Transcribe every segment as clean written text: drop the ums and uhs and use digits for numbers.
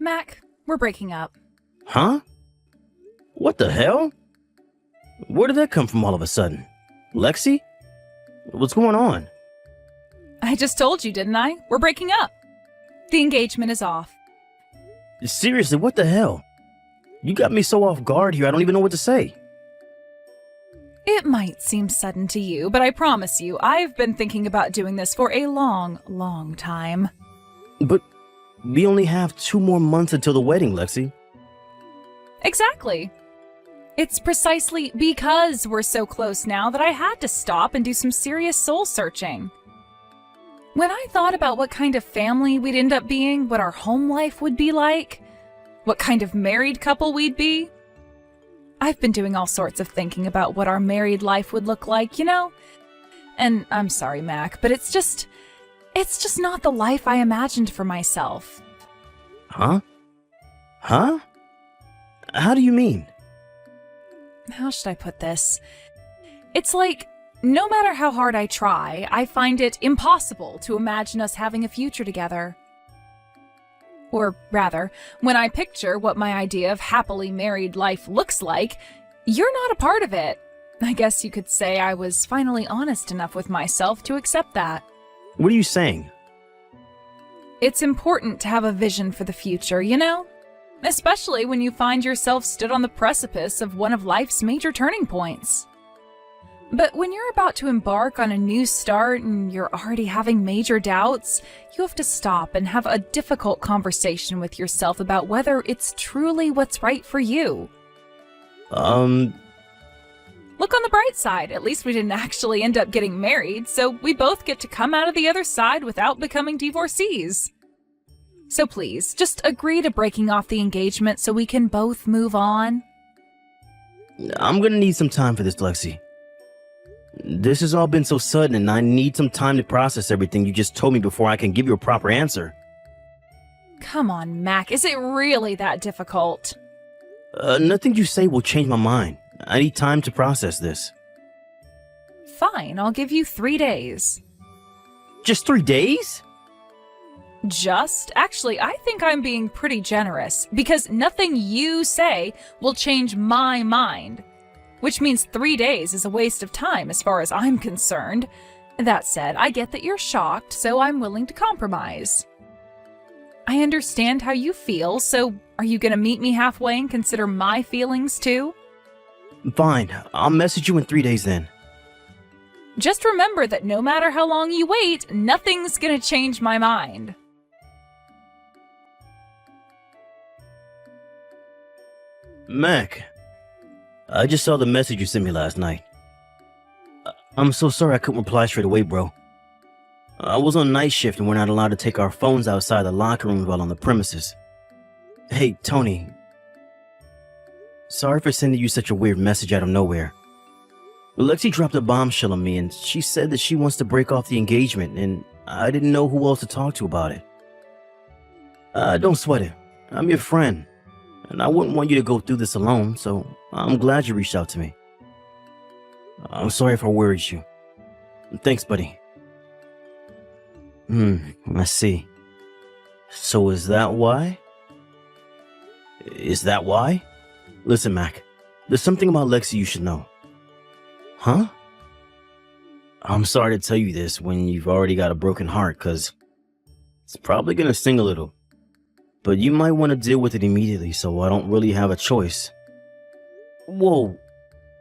Mac, we're breaking up. Huh? What the hell? Where did that come from all of a sudden? Lexi? What's going on? I just told you, didn't I? We're breaking up. The engagement is off. Seriously, what the hell? You got me so off guard here, I don't even know what to say. It might seem sudden to you, but I promise you, I've been thinking about doing this for a long, long time. But we only have 2 more months until the wedding, Lexi. Exactly. It's precisely because we're so close now that I had to stop and do some serious soul searching. When I thought about what kind of family we'd end up being, what our home life would be like, what kind of married couple we'd be, I've been doing all sorts of thinking about what our married life would look like, you know? And I'm sorry, Mac, but it's just not the life I imagined for myself. Huh? Huh? How do you mean? How should I put this? It's like, no matter how hard I try, I find it impossible to imagine us having a future together. Or rather, when I picture what my idea of happily married life looks like, you're not a part of it. I guess you could say I was finally honest enough with myself to accept that. What are you saying? It's important to have a vision for the future, you know? Especially when you find yourself stood on the precipice of one of life's major turning points. But when you're about to embark on a new start and you're already having major doubts, you have to stop and have a difficult conversation with yourself about whether it's truly what's right for you. Look on the bright side. At least we didn't actually end up getting married, so we both get to come out of the other side without becoming divorcees. So please, just agree to breaking off the engagement so we can both move on. I'm gonna need some time for this, Lexi. This has all been so sudden, and I need some time to process everything you just told me before I can give you a proper answer. Come on, Mac, is it really that difficult? Nothing you say will change my mind. I need time to process this. Fine, I'll give you 3 days. Just 3 days? Actually, I think I'm being pretty generous, because nothing you say will change my mind. Which means 3 days is a waste of time as far as I'm concerned. That said, I get that you're shocked, so I'm willing to compromise. I understand how you feel, so are you gonna meet me halfway and consider my feelings too? Fine, I'll message you in 3 days then. Just remember that no matter how long you wait, nothing's gonna change my mind. Mac, I just saw the message you sent me last night. I'm so sorry I couldn't reply straight away, bro. I was on night shift and we're not allowed to take our phones outside the locker room while on the premises. Hey, Tony. Sorry for sending you such a weird message out of nowhere. Lexi dropped a bombshell on me and she said that she wants to break off the engagement and I didn't know who else to talk to about it. Don't sweat it. I'm your friend. And I wouldn't want you to go through this alone, so I'm glad you reached out to me. I'm sorry if I worried you. Thanks, buddy. I see. So is that why? Is that why? Listen, Mac, there's something about Lexi you should know. Huh? I'm sorry to tell you this when you've already got a broken heart, cause it's probably gonna sting a little. But you might want to deal with it immediately, so I don't really have a choice. Whoa,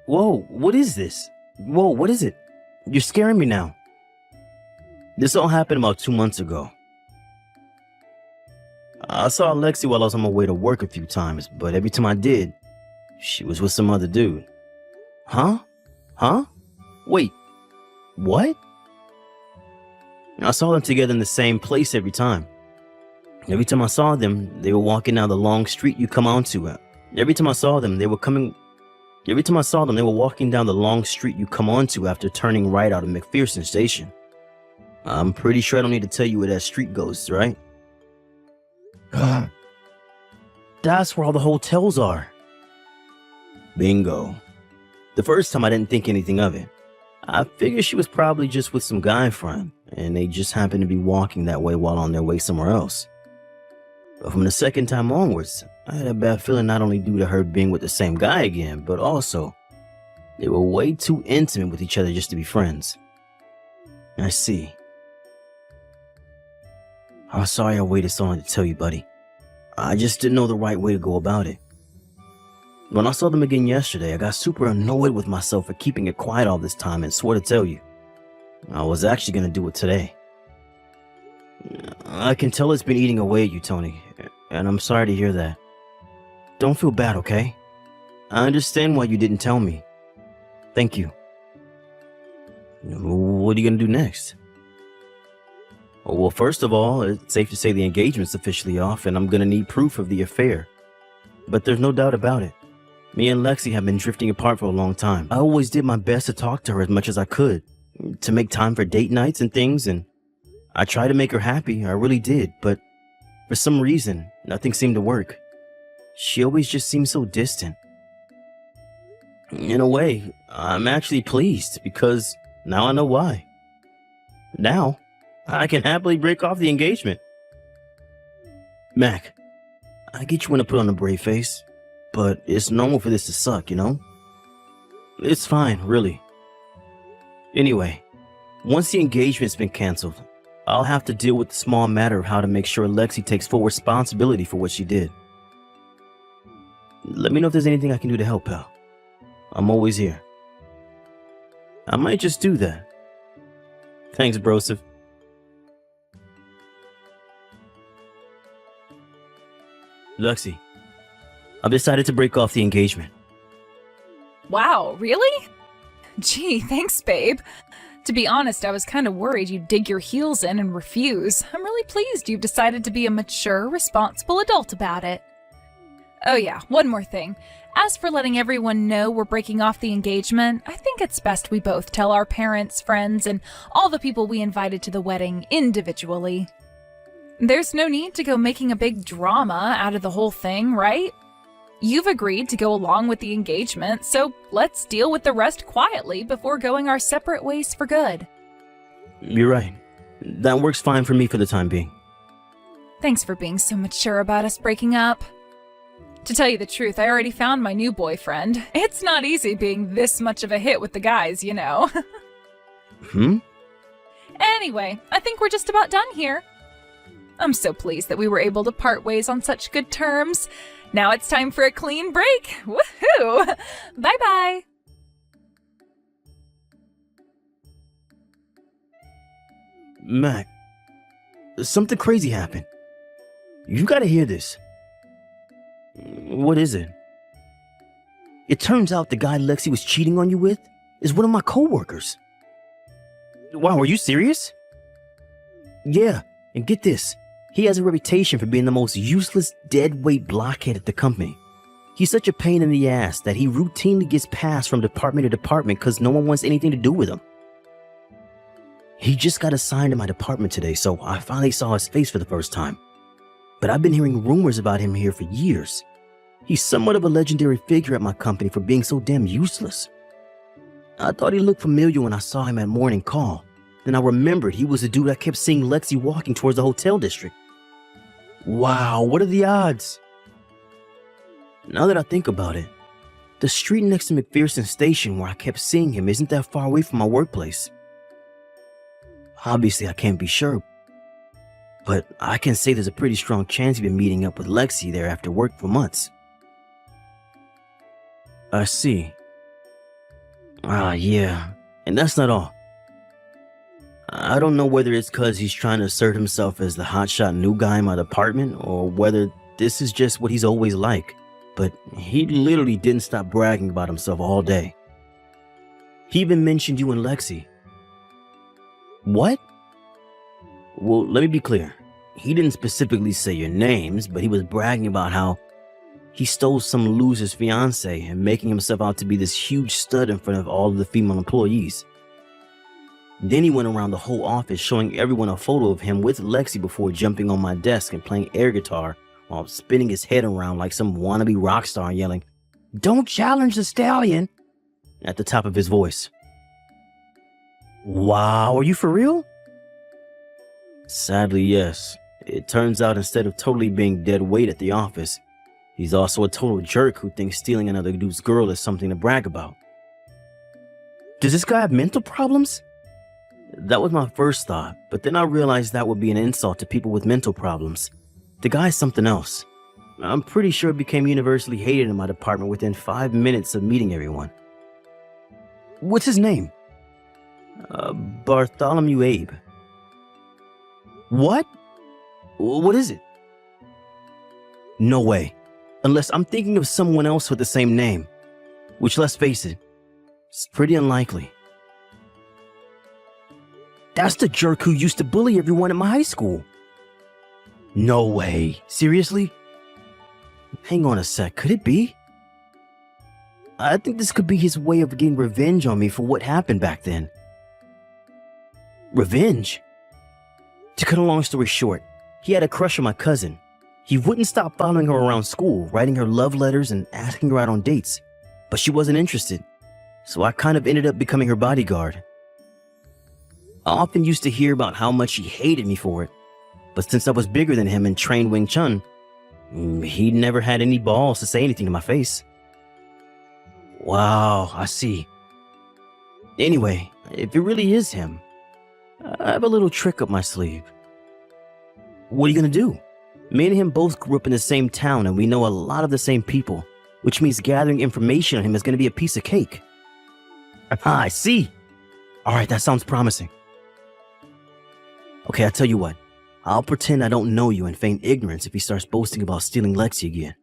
what is this? Whoa, what is it? You're scaring me now. This all happened about 2 months ago. I saw Lexi while I was on my way to work a few times, but every time I did, she was with some other dude. Huh? Wait, what? I saw them together in the same place every time. Every time I saw them, they were walking down the long street you come onto. Every time I saw them, they were walking down the long street you come onto after turning right out of McPherson Station. I'm pretty sure I don't need to tell you where that street goes, right? That's where all the hotels are. Bingo. The first time I didn't think anything of it. I figured she was probably just with some guy friend, and they just happened to be walking that way while on their way somewhere else. From the second time onwards, I had a bad feeling not only due to her being with the same guy again, but also they were way too intimate with each other just to be friends. I see. I'm sorry I waited so long to tell you, buddy. I just didn't know the right way to go about it. When I saw them again yesterday, I got super annoyed with myself for keeping it quiet all this time and swore to tell you. I was actually going to do it today. I can tell it's been eating away at you, Tony, and I'm sorry to hear that. Don't feel bad, okay? I understand why you didn't tell me. Thank you. What are you going to do next? Well, first of all, it's safe to say the engagement's officially off, and I'm going to need proof of the affair. But there's no doubt about it. Me and Lexi have been drifting apart for a long time. I always did my best to talk to her as much as I could, to make time for date nights and things, and I tried to make her happy, I really did, but for some reason, nothing seemed to work. She always just seemed so distant. In a way, I'm actually pleased, because now I know why. Now, I can happily break off the engagement. Mac, I get you want to put on a brave face, but it's normal for this to suck, you know? It's fine, really. Anyway, once the engagement's been canceled, I'll have to deal with the small matter of how to make sure Lexi takes full responsibility for what she did. Let me know if there's anything I can do to help, pal. I'm always here. I might just do that. Thanks, Broseph. Lexi, I've decided to break off the engagement. Wow, really? Gee, thanks, babe. To be honest, I was kind of worried you'd dig your heels in and refuse. I'm really pleased you've decided to be a mature, responsible adult about it. Oh yeah, one more thing. As for letting everyone know we're breaking off the engagement, I think it's best we both tell our parents, friends, and all the people we invited to the wedding individually. There's no need to go making a big drama out of the whole thing, right? You've agreed to go along with the engagement, so let's deal with the rest quietly before going our separate ways for good. You're right. That works fine for me for the time being. Thanks for being so mature about us breaking up. To tell you the truth, I already found my new boyfriend. It's not easy being this much of a hit with the guys, you know. Anyway, I think we're just about done here. I'm so pleased that we were able to part ways on such good terms. Now it's time for a clean break. Woohoo! Bye-bye! Mac, something crazy happened. You gotta hear this. What is it? It turns out the guy Lexi was cheating on you with is one of my coworkers. Wow, are you serious? Yeah, and get this. He has a reputation for being the most useless, deadweight blockhead at the company. He's such a pain in the ass that he routinely gets passed from department to department because no one wants anything to do with him. He just got assigned to my department today, so I finally saw his face for the first time. But I've been hearing rumors about him here for years. He's somewhat of a legendary figure at my company for being so damn useless. I thought he looked familiar when I saw him at morning call. Then I remembered he was the dude I kept seeing Lexi walking towards the hotel district. Wow, what are the odds? Now that I think about it, the street next to McPherson Station where I kept seeing him isn't that far away from my workplace. Obviously, I can't be sure, but I can say there's a pretty strong chance he's been meeting up with Lexi there after work for months. I see. Yeah, and that's not all. I don't know whether it's because he's trying to assert himself as the hotshot new guy in my department or whether this is just what he's always like, but he literally didn't stop bragging about himself all day. He even mentioned you and Lexi. What? Well, let me be clear. He didn't specifically say your names, but he was bragging about how he stole some loser's fiancée and making himself out to be this huge stud in front of all of the female employees. Then he went around the whole office showing everyone a photo of him with Lexi before jumping on my desk and playing air guitar while spinning his head around like some wannabe rock star and yelling, "Don't challenge the stallion," at the top of his voice. Wow, are you for real? Sadly, yes. It turns out instead of totally being dead weight at the office, he's also a total jerk who thinks stealing another dude's girl is something to brag about. Does this guy have mental problems? That was my first thought, but then I realized that would be an insult to people with mental problems. The guy's something else. I'm pretty sure he became universally hated in my department within 5 minutes of meeting everyone. What's his name? Bartholomew Abe. What? What is it? No way. Unless I'm thinking of someone else with the same name. Which, let's face it, it's pretty unlikely. That's the jerk who used to bully everyone at my high school. No way. Seriously? Hang on a sec, could it be? I think this could be his way of getting revenge on me for what happened back then. Revenge? To cut a long story short, he had a crush on my cousin. He wouldn't stop following her around school, writing her love letters and asking her out on dates. But she wasn't interested, so I kind of ended up becoming her bodyguard. I often used to hear about how much he hated me for it, but since I was bigger than him and trained Wing Chun, he never had any balls to say anything to my face. Wow, I see. Anyway, if it really is him, I have a little trick up my sleeve. What are you gonna do? Me and him both grew up in the same town and we know a lot of the same people, which means gathering information on him is gonna be a piece of cake. Ah, I see. Alright, that sounds promising. Okay, I'll tell you what. I'll pretend I don't know you and feign ignorance if he starts boasting about stealing Lexi again.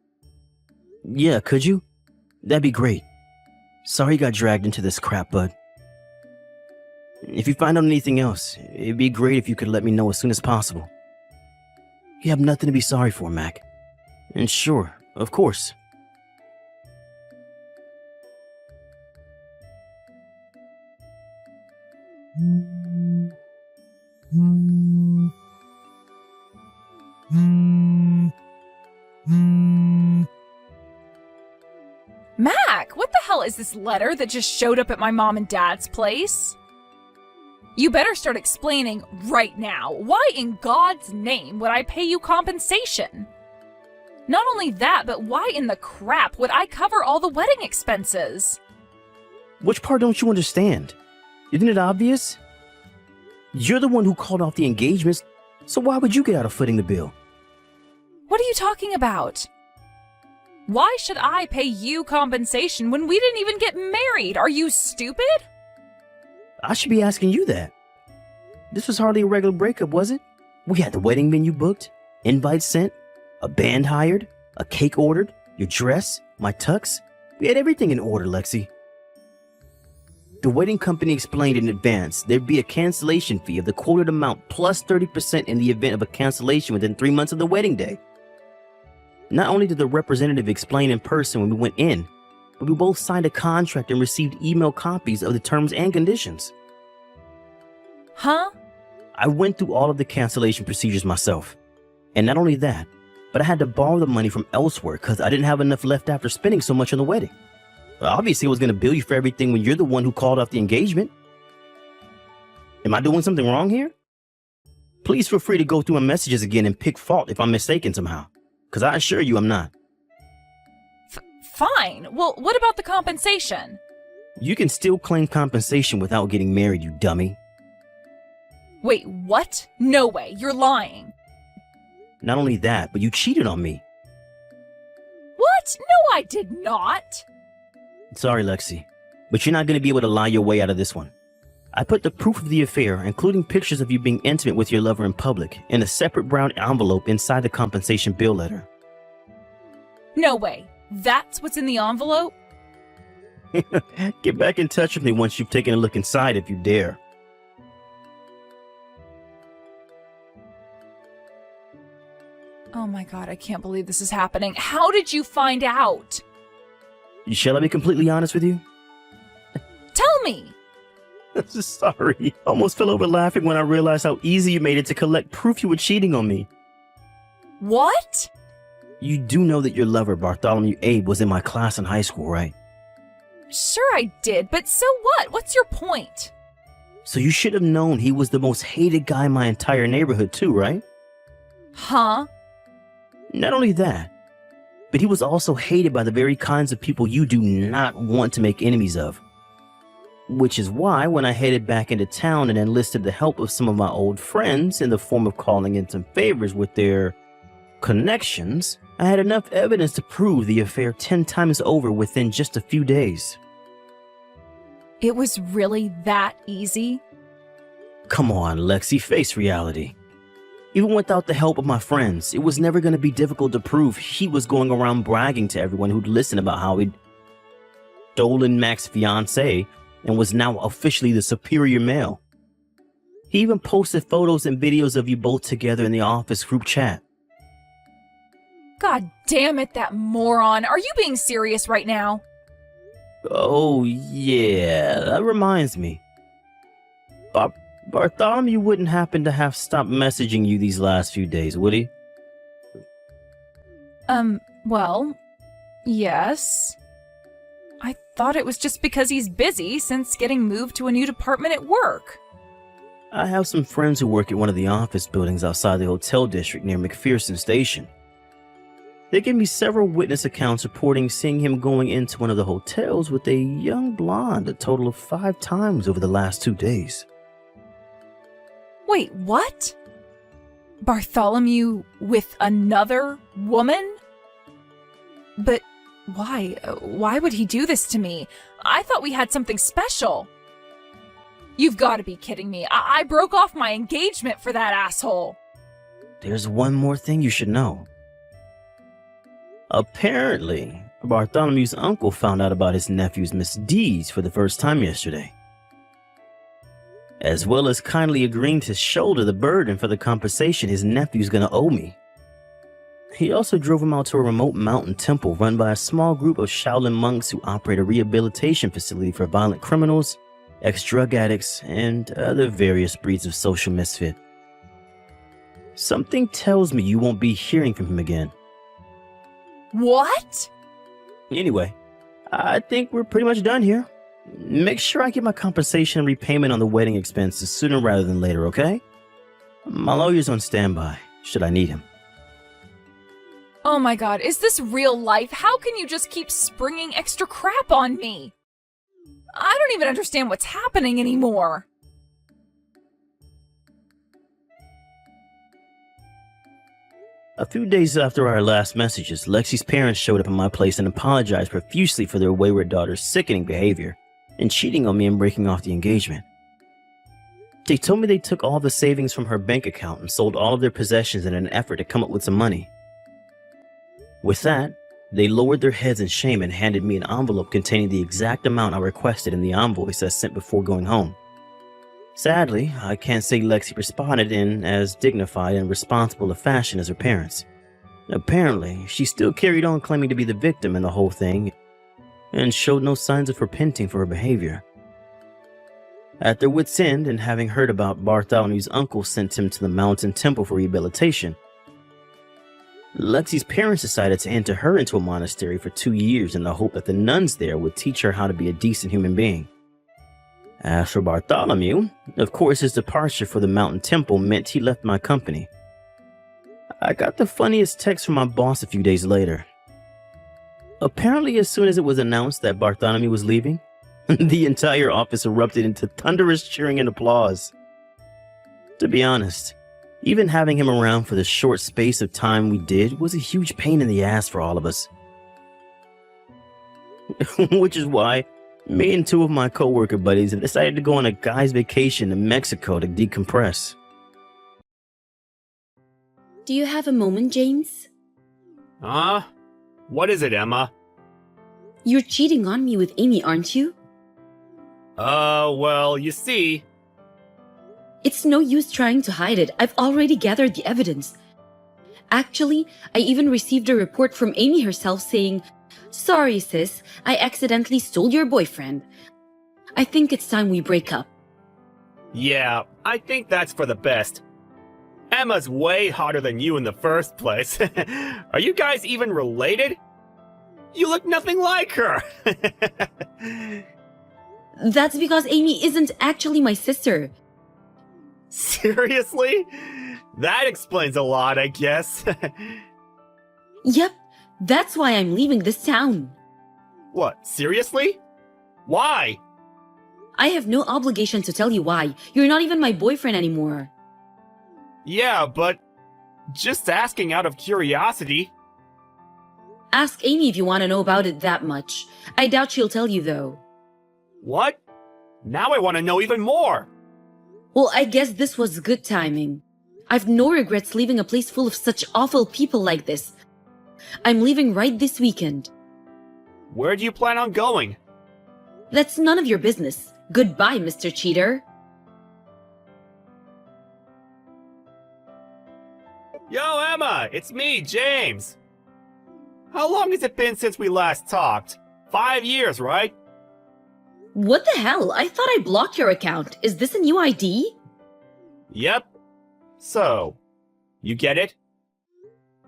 Yeah, could you? That'd be great. Sorry you got dragged into this crap, bud. If you find out anything else, it'd be great if you could let me know as soon as possible. You have nothing to be sorry for, Mac. And sure, of course. Mac, what the hell is this letter that just showed up at my mom and dad's place? You better start explaining right now. Why in God's name would I pay you compensation? Not only that, but why in the crap would I cover all the wedding expenses? Which part don't you understand? Isn't it obvious? You're the one who called off the engagements, so why would you get out of footing the bill? What are you talking about? Why should I pay you compensation when we didn't even get married? Are you stupid? I should be asking you that. This was hardly a regular breakup, was it? We had the wedding venue booked, invites sent, a band hired, a cake ordered, your dress, my tux. We had everything in order, Lexi. The wedding company explained in advance there'd be a cancellation fee of the quoted amount plus 30% in the event of a cancellation within 3 months of the wedding day. Not only did the representative explain in person when we went in, but we both signed a contract and received email copies of the terms and conditions. Huh? I went through all of the cancellation procedures myself. And not only that, but I had to borrow the money from elsewhere because I didn't have enough left after spending so much on the wedding. Obviously, I was going to bill you for everything when you're the one who called off the engagement. Am I doing something wrong here? Please feel free to go through my messages again and pick fault if I'm mistaken somehow, because I assure you I'm not. Fine. Well, what about the compensation? You can still claim compensation without getting married, you dummy. Wait, what? No way, you're lying. Not only that, but you cheated on me. What? No, I did not. Sorry, Lexi, but you're not going to be able to lie your way out of this one. I put the proof of the affair, including pictures of you being intimate with your lover in public, in a separate brown envelope inside the compensation bill letter. No way. That's what's in the envelope? Get back in touch with me once you've taken a look inside if you dare. Oh my God, I can't believe this is happening. How did you find out? Shall I be completely honest with you? Tell me. Sorry. Almost fell over laughing when I realized how easy you made it to collect proof you were cheating on me. What? You do know that your lover, Bartholomew Abe, was in my class in high school, right? Sure I did, but so what? What's your point? So you should have known he was the most hated guy in my entire neighborhood too, right? Huh? Not only that, but he was also hated by the very kinds of people you do not want to make enemies of. Which is why when I headed back into town and enlisted the help of some of my old friends in the form of calling in some favors with their connections, I had enough evidence to prove the affair 10 times over within just a few days. It was really that easy? Come on, Lexi, face reality. Even without the help of my friends, it was never going to be difficult to prove he was going around bragging to everyone who'd listen about how he'd stolen Mac's fiancée and was now officially the superior male. He even posted photos and videos of you both together in the office group chat. God damn it, that moron. Are you being serious right now? Oh, yeah, that reminds me. Bartholomew wouldn't happen to have stopped messaging you these last few days, would he? Well, yes. I thought it was just because he's busy since getting moved to a new department at work. I have some friends who work at one of the office buildings outside the hotel district near McPherson Station. They gave me several witness accounts reporting seeing him going into one of the hotels with a young blonde a total of 5 times over the last 2 days. Wait, what? Bartholomew with another woman? But why? Why would he do this to me? I thought we had something special. You've got to be kidding me. I broke off my engagement for that asshole. There's one more thing you should know. Apparently, Bartholomew's uncle found out about his nephew's misdeeds for the first time yesterday, as well as kindly agreeing to shoulder the burden for the compensation his nephew's gonna owe me. He also drove him out to a remote mountain temple run by a small group of Shaolin monks who operate a rehabilitation facility for violent criminals, ex-drug addicts, and other various breeds of social misfit. Something tells me you won't be hearing from him again. What? Anyway, I think we're pretty much done here. Make sure I get my compensation and repayment on the wedding expenses sooner rather than later, okay? My lawyer's on standby, should I need him. Oh my god, is this real life? How can you just keep springing extra crap on me? I don't even understand what's happening anymore. A few days after our last messages, Lexi's parents showed up at my place and apologized profusely for their wayward daughter's sickening behavior and cheating on me and breaking off the engagement. They told me they took all the savings from her bank account and sold all of their possessions in an effort to come up with some money. With that, they lowered their heads in shame and handed me an envelope containing the exact amount I requested in the invoice I sent before going home. Sadly, I can't say Lexi responded in as dignified and responsible a fashion as her parents. Apparently, she still carried on claiming to be the victim in the whole thing and showed no signs of repenting for her behavior. At their wits' end, and having heard about Bartholomew's uncle sent him to the mountain temple for rehabilitation, Lexi's parents decided to enter her into a monastery for 2 years in the hope that the nuns there would teach her how to be a decent human being. As for Bartholomew, of course his departure for the mountain temple meant he left my company. I got the funniest text from my boss a few days later. Apparently, as soon as it was announced that Bartholomew was leaving, the entire office erupted into thunderous cheering and applause. To be honest, even having him around for the short space of time we did was a huge pain in the ass for all of us. Which is why me and 2 of my co-worker buddies have decided to go on a guy's vacation to Mexico to decompress. Do you have a moment, James? What is it, Emma? You're cheating on me with Amy, aren't you? Well, you see... It's no use trying to hide it. I've already gathered the evidence. Actually, I even received a report from Amy herself saying, "Sorry, sis, I accidentally stole your boyfriend. I think it's time we break up." Yeah, I think that's for the best. Emma's way hotter than you in the first place. Are you guys even related? You look nothing like her. That's because Amy isn't actually my sister. Seriously? That explains a lot, I guess. Yep, that's why I'm leaving this town. What, seriously? Why? I have no obligation to tell you why. You're not even my boyfriend anymore. Yeah, but just asking out of curiosity. Ask Amy if you want to know about it that much. I doubt she'll tell you though. What? Now I want to know even more. Well, I guess this was good timing. I've no regrets leaving a place full of such awful people like this. I'm leaving right this weekend. Where do you plan on going? That's none of your business. Goodbye, Mr. Cheater. Yo, Emma, it's me, James. How long has it been since we last talked? 5 years, right? What the hell? I thought I blocked your account. Is this a new ID? Yep. So, you get it?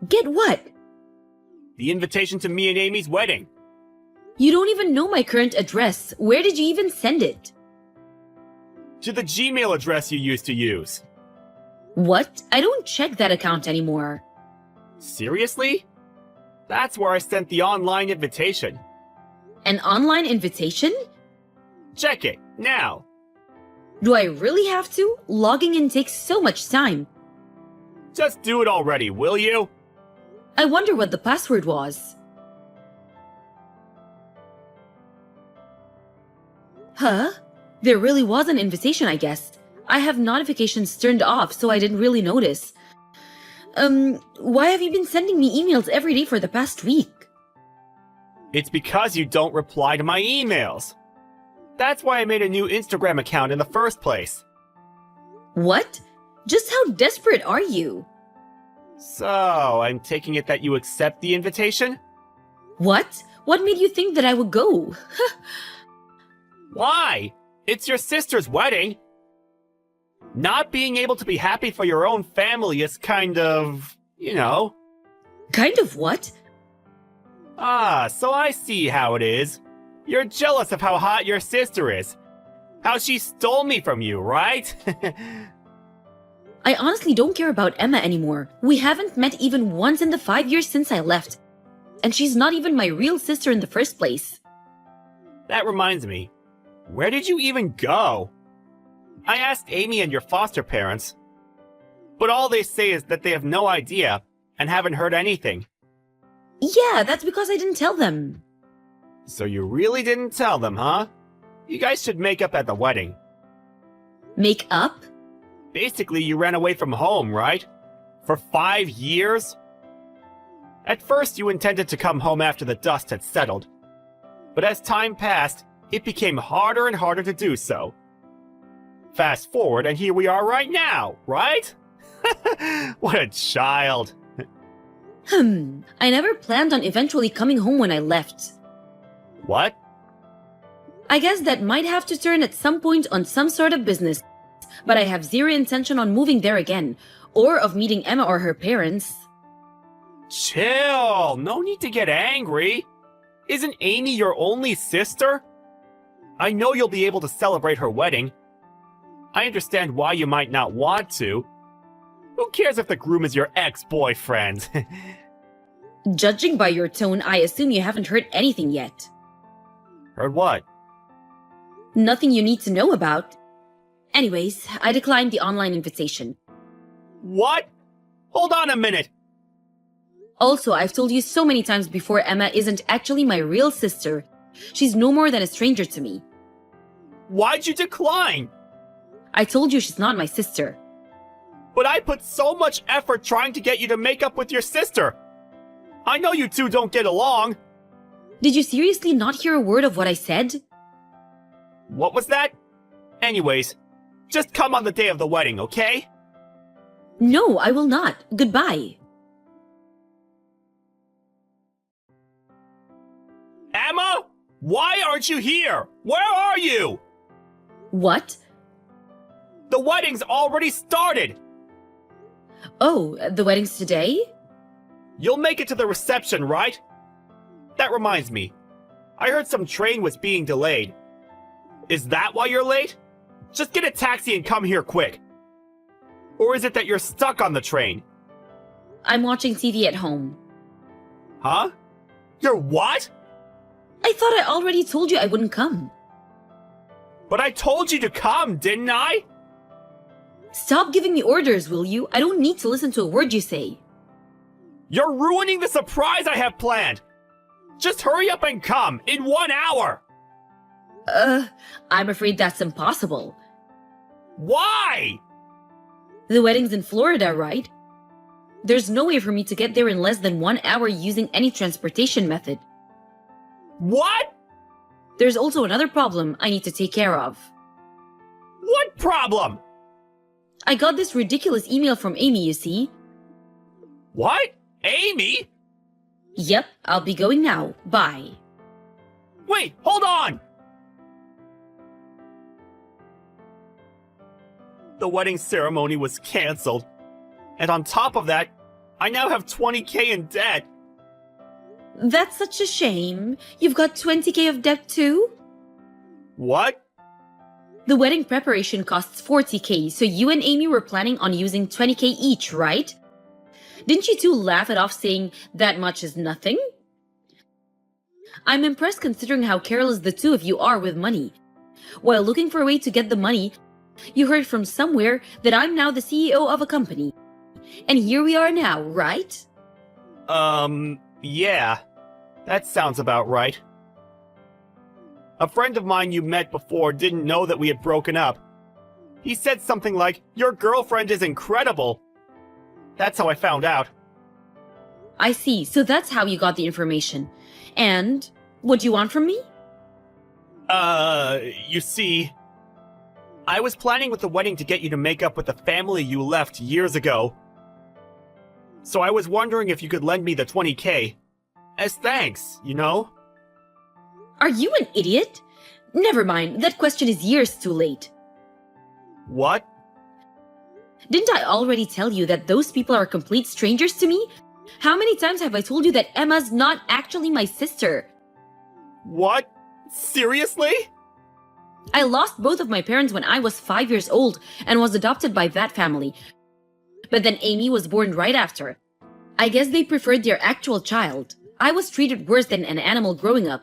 Get what? The invitation to me and Amy's wedding. You don't even know my current address. Where did you even send it? To the Gmail address you used to use. What? I don't check that account anymore. Seriously? That's where I sent the online invitation. An online invitation? Check it, now. Do I really have to? Logging in takes so much time. Just do it already, will you? I wonder what the password was. Huh? There really was an invitation, I guess. I have notifications turned off, so I didn't really notice. Why have you been sending me emails every day for the past week? It's because you don't reply to my emails. That's why I made a new Instagram account in the first place. What? Just how desperate are you? So, I'm taking it that you accept the invitation? What? What made you think that I would go? Why? It's your sister's wedding. Not being able to be happy for your own family is kind of, you know. Kind of what? Ah, so I see how it is. You're jealous of how hot your sister is. How she stole me from you, right? I honestly don't care about Emma anymore. We haven't met even once in the 5 years since I left. And she's not even my real sister in the first place. That reminds me. Where did you even go? I asked Amy and your foster parents, but all they say is that they have no idea and haven't heard anything. Yeah, that's because I didn't tell them. So you really didn't tell them, huh? You guys should make up at the wedding. Make up? Basically, you ran away from home, right? For 5 years? At first, you intended to come home after the dust had settled. But as time passed, it became harder and harder to do so. Fast forward, and here we are right now, right? What a child. I never planned on eventually coming home when I left. What? I guess that might have to turn at some point on some sort of business, but I have zero intention on moving there again, or of meeting Emma or her parents. Chill, no need to get angry. Isn't Amy your only sister? I know you'll be able to celebrate her wedding. I understand why you might not want to. Who cares if the groom is your ex-boyfriend? Judging by your tone, I assume you haven't heard anything yet. Heard what? Nothing you need to know about. Anyways, I declined the online invitation. What? Hold on a minute. Also, I've told you so many times before Emma isn't actually my real sister. She's no more than a stranger to me. Why'd you decline? I told you she's not my sister. But I put so much effort trying to get you to make up with your sister. I know you two don't get along. Did you seriously not hear a word of what I said? What was that? Anyways, just come on the day of the wedding, okay? No, I will not. Goodbye. Emma? Why aren't you here? Where are you? What? The wedding's already started. Oh, the wedding's today? You'll make it to the reception, right? That reminds me. I heard some train was being delayed. Is that why you're late? Just get a taxi and come here quick. Or is it that you're stuck on the train? I'm watching TV at home. Huh? You're what? I thought I already told you I wouldn't come. But I told you to come, didn't I? Stop giving me orders, will you? I don't need to listen to a word you say. You're ruining the surprise I have planned! Just hurry up and come, in 1 hour! I'm afraid that's impossible. Why? The wedding's in Florida, right? There's no way for me to get there in less than 1 hour using any transportation method. What? There's also another problem I need to take care of. What problem? I got this ridiculous email from Amy, you see. What? Amy? Yep, I'll be going now. Bye. Wait, hold on! The wedding ceremony was cancelled. And on top of that, I now have 20K in debt. That's such a shame. You've got 20K of debt too? What? The wedding preparation costs 40K, so you and Amy were planning on using 20K each, right? Didn't you two laugh it off saying that much is nothing? I'm impressed considering how careless the two of you are with money. While looking for a way to get the money, you heard from somewhere that I'm now the CEO of a company. And here we are now, right? Yeah. That sounds about right. A friend of mine you met before didn't know that we had broken up. He said something like, "Your girlfriend is incredible." That's how I found out. I see, so that's how you got the information. And what do you want from me? You see, I was planning with the wedding to get you to make up with the family you left years ago. So I was wondering if you could lend me the 20K. As thanks, you know? Are you an idiot? Never mind, that question is years too late. What? Didn't I already tell you that those people are complete strangers to me? How many times have I told you that Emma's not actually my sister? What? Seriously? I lost both of my parents when I was 5 years old and was adopted by that family. But then Amy was born right after. I guess they preferred their actual child. I was treated worse than an animal growing up.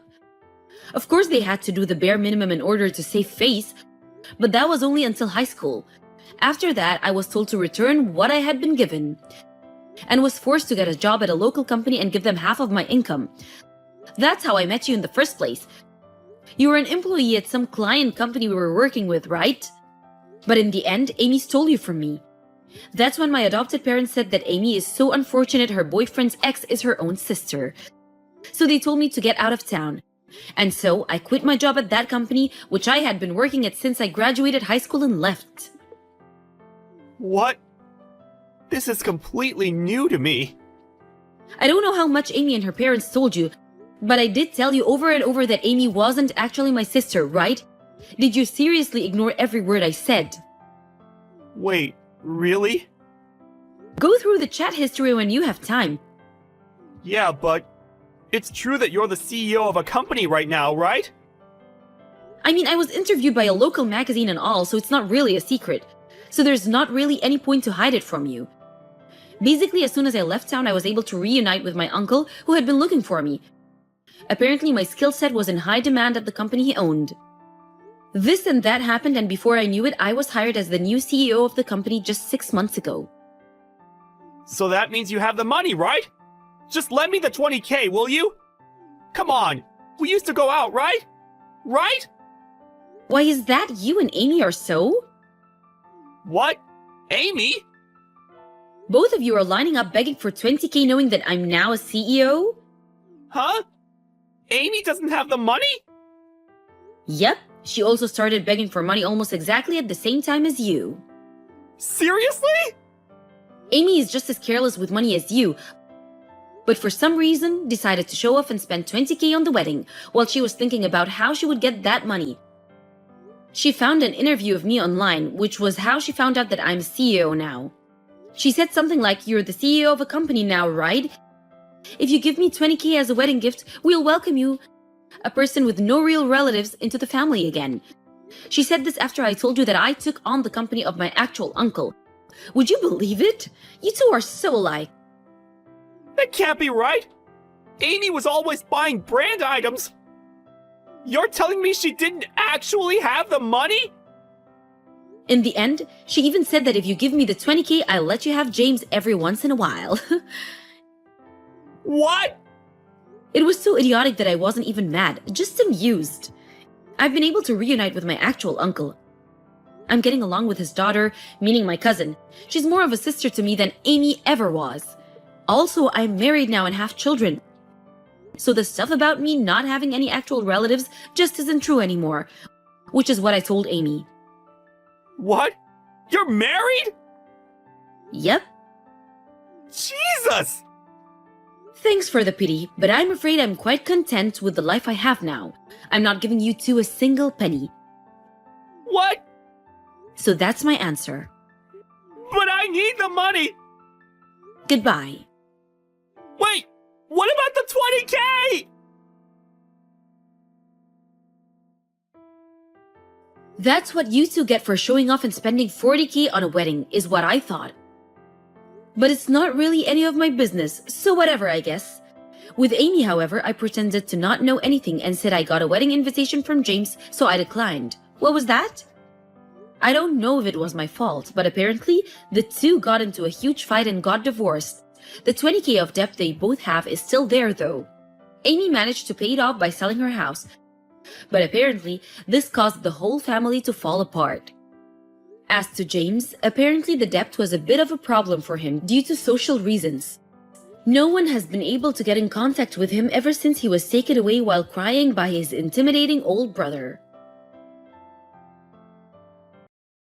Of course they had to do the bare minimum in order to save face, but that was only until high school. After that, I was told to return what I had been given, and was forced to get a job at a local company and give them half of my income. That's how I met you in the first place. You were an employee at some client company we were working with, right? But in the end, Amy stole you from me. That's when my adopted parents said that Amy is so unfortunate her boyfriend's ex is her own sister. So they told me to get out of town. And so I quit my job at that company, which I had been working at since I graduated high school and left. What? This is completely new to me. I don't know how much Amy and her parents told you, but I did tell you over and over that Amy wasn't actually my sister, right? Did you seriously ignore every word I said? Wait, really? Go through the chat history when you have time. Yeah, but it's true that you're the CEO of a company right now, right? I mean, I was interviewed by a local magazine and all, so it's not really a secret. So there's not really any point to hide it from you. Basically, as soon as I left town, I was able to reunite with my uncle who had been looking for me. Apparently, my skill set was in high demand at the company he owned. This and that happened, and before I knew it, I was hired as the new CEO of the company just 6 months ago. So that means you have the money, right? Just lend me the 20K, will you? Come on, we used to go out, right? Right? Why is that you and Amy are so? What? Amy? Both of you are lining up begging for 20K knowing that I'm now a CEO? Huh? Amy doesn't have the money? Yep, she also started begging for money almost exactly at the same time as you. Seriously? Amy is just as careless with money as you, but for some reason decided to show off and spend 20K on the wedding while she was thinking about how she would get that money. She found an interview of me online, which was how she found out that I'm CEO now. She said something like, "You're the CEO of a company now, right? If you give me 20K as a wedding gift, we'll welcome you, a person with no real relatives, into the family again." She said this after I told you that I took on the company of my actual uncle, Would you believe it? You two are so alike. That can't be right! Amy was always buying brand items! You're telling me she didn't actually have the money? In the end, she even said that if you give me the 20K, I'll let you have James every once in a while. What? It was so idiotic that I wasn't even mad, just amused. I've been able to reunite with my actual uncle. I'm getting along with his daughter, meaning my cousin. She's more of a sister to me than Amy ever was. Also, I'm married now and have children. So the stuff about me not having any actual relatives just isn't true anymore, which is what I told Amy. What? You're married? Yep. Jesus! Thanks for the pity, but I'm afraid I'm quite content with the life I have now. I'm not giving you two a single penny. What? So that's my answer. But I need the money! Goodbye. Wait! What about the 20K? That's what you two get for showing off and spending 40K on a wedding, is what I thought. But it's not really any of my business, so whatever, I guess. With Amy, however, I pretended to not know anything and said I got a wedding invitation from James, so I declined. What was that? I don't know if it was my fault, but apparently the two got into a huge fight and got divorced. The 20K of debt they both have is still there though. Amy managed to pay it off by selling her house, but apparently this caused the whole family to fall apart. As to James, apparently the debt was a bit of a problem for him due to social reasons. No one has been able to get in contact with him ever since he was taken away while crying by his intimidating old brother.